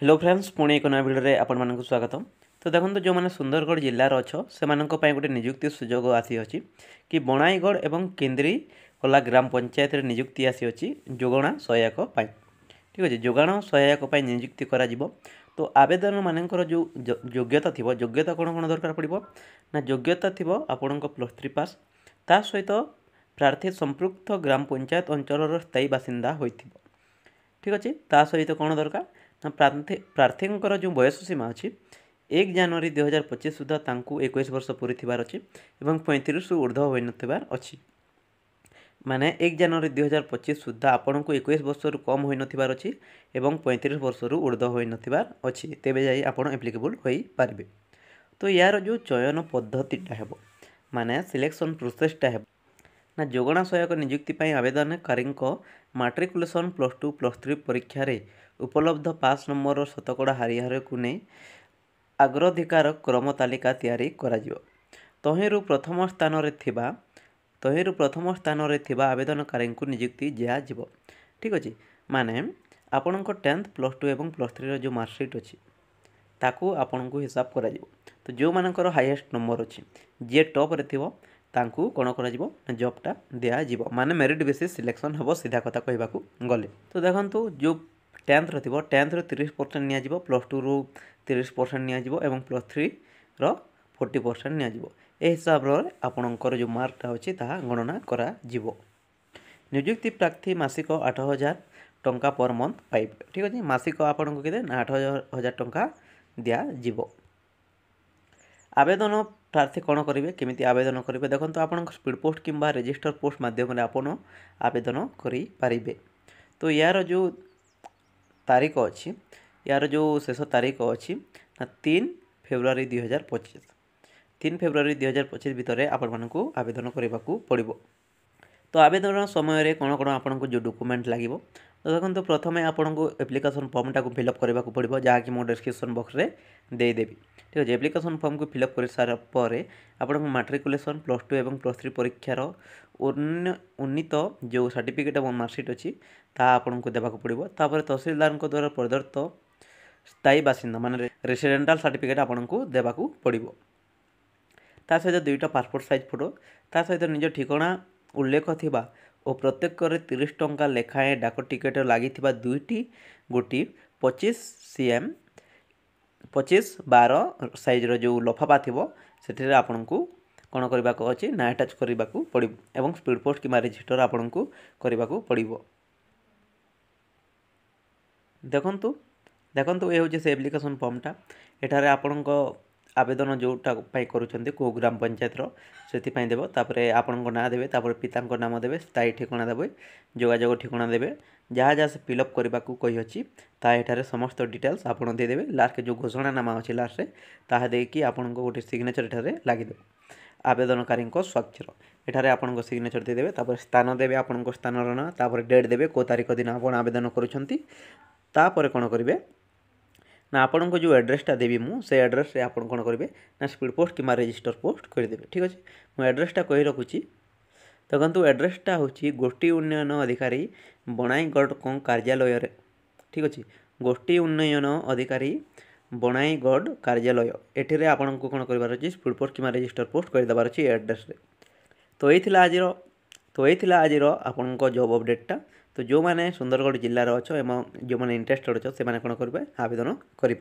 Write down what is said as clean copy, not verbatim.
Hello friends पुणी एक नया भिडियो आपण मानक स्वागत। तो देखो जो मैंने सुंदरगढ़ जिलार अच्छ से गोटे निजुक्ति सुजोग आसी अच्छी कि बणाईगढ़ एवं केन्द्री होला ग्राम पंचायत निजुक्ति आसी अच्छी जोगणा सहायक पाई। ठीक अच्छे जोगाण सहायक पाई निजुक्ति करा जिवो। तो आवेदन मानकर जो योग्यता थी योग्यता कौन कौन दरकार पड़ो ना योग्यता थी आपण +3 पास ता सहित प्रार्थी संपृक्त ग्राम पंचायत अंचल स्थायी बासिंदा होइथिबो। ठीक अच्छे ता सहित कौन दरकार ना प्रार्थी जो बयस सीमा अच्छी 1 जनवरी 2025 सुधा 21 वर्ष पूरी थिबार अच्छी एवं 35 रु ऊर्ध्व होई नथिबार अच्छी। माने 1 जनवरी 2025 सुधा आपन को 21 वर्ष रु कम होई नथिबार अच्छी एवं 35 वर्ष रु ऊर्ध्व होई नथिबार अच्छी तेबे जाई आपन एप्लिकेबल होई पारबे। तो यार जो चयन पद्धतिटा हेबो माने सिलेक्शन प्रोसेसटा हेबो ना जोगणा सहायक नियुक्ति पाई आवेदनकारी मैट्रिकुलेसन +2 +3 परीक्षा रे उपलब्ध पास नंबर शतकड़ा हारिहार को नहीं अग्राधिकार क्रम तालिका तैयारी करा तहिरु प्रथम स्थान रे थिबा आवेदनकारी को नियुक्ति दिज्व। ठीक अच्छे माने आपण 10th +2 एवं +3 जो मार्कशीट अच्छी ताकू आपण को हिसाब करा तो जो मानकर हाईएस्ट नंबर अच्छी जी टॉप रे थिबो तांकू कौन कर जॉबटा दिज्व माने मेरिट बेसिस सिलेक्शन हम सीधा कथा कहवाक गले। तो देखो जो 10th रो 10th रो 30% नियाजिवो +2 रो 30% नियाजिवो एवं +3 रो 40% नियाजिवो ए हिसाब रो आपणकर जो मार्कटा अच्छी ताहा गणना करा जिवो। नियुक्ति प्रार्थी मासिक 8,000 टंका पर मंथ पाइबे। ठीक अच्छे मासिक आपन को केते 8,000 टंका दिया जिवो। आवेदन प्रार्थी कौन करेंगे केमिति आवेदन करेंगे देखो आप स्पीड पोस्ट किंबा रजिस्टर पोस्ट माध्यम आपन आवेदन करें। तो यार जो तारीख अच्छी यार जो शेष तारीख अच्छी 3 फेब्रुआरी 2025 3 फेब्रुआरी 2025 भितर आपण को आवेदन करने को पड़ो। तो आवेदन समय कौन कौन आपको जो डॉक्यूमेंट लगे तो देखो प्रथम आपन को एप्लिकेशन फॉर्मटा को फिलअप करने को पड़ो जहाँकि मो डिस्क्रिप्शन बॉक्स रे देदेवी। ठीक अच्छे एप्लिकेशन फॉर्म को फिलअप कर सारा पर आपन मैट्रिकुलेसन +2 एवं +3 परीक्षार उन्नीत जो सर्टिफिकेट और मार्कशीट अच्छी ता आपन को देवाक पड़ो। तापर तहसीलदार द्वारा प्रदत्त स्थायी बासिंदा माने रेसिडेंटाल सर्टिफिकेट आपन को देवाक पड़ो। ता सहित 2टा पासपोर्ट साइज फोटो ता सहित निज ठिकाना उल्लेख थिबा और प्रत्येक 30 टंका लेखाएं डाक टिकेट लगी 2टी गोटी 25 cm 25/12 साइज्र जो लफाफा थी से आपन को कौन करने को अच्छे ना अटैच करने को पड़ो एवं स्पीड पोस्ट कि रजिस्टर आपन को करने को पड़ो। देखंतु देखंतु ये हूँ से एप्लिकेशन फॉर्मटा एठारे आपण आवेदन जोटा करुँच कौ ग्राम पंचायत से देव तापर आपण ना देवे तापर पिता नाम देवे स्थायी ठिकाना देवे जोगाजोग ठिकाना देवे जहाँ जहाँ से फिलअप करने को कही अच्छी ताठारे समस्त डिटेल्स आपड़ देदेवे लास्ट जो घोषणा नामा अच्छी लास्ट रे ताहा देकी आपण गोटे सिग्नेचर एठारे लगिदेवे आवेदनकारी स्वाक्षर एठारे आपण सिग्नेचर देदेवे तापर स्थान देवे आपण स्थान ना तापर डेट देवे को तारीख दिन आप आवेदन करुँच तापर कौन करेंगे ना आपण को जो एड्रेसटा देवी मुझे एड्रेस आप कौन करेंगे ना स्पीड पोस्ट कि रजिस्टर पोस्ट करदेवे। ठीक अच्छे मुझे एड्रेसटा कही रखुच्छी देखो एड्रेसटा हूँ गोष्ठी उन्नयन अधिकारी बणाईगढ़ कार्यालय। ठीक अच्छे गोष्ठी उन्नयन अधिकारी बणाईगढ़ कार्यालय एठे आपण को कौन कर स्पीड पोस्ट कि रजिस्टर पोस्ट करदेवार अच्छी एड्रेस। तो ये आज आपण जॉब अपडेटटा। तो जो मैंने सुंदरगढ़ जिलार अच्छ एवं जो मैंने इंटरेस्टेड अच्छ से कौन करेंगे आवेदन करें।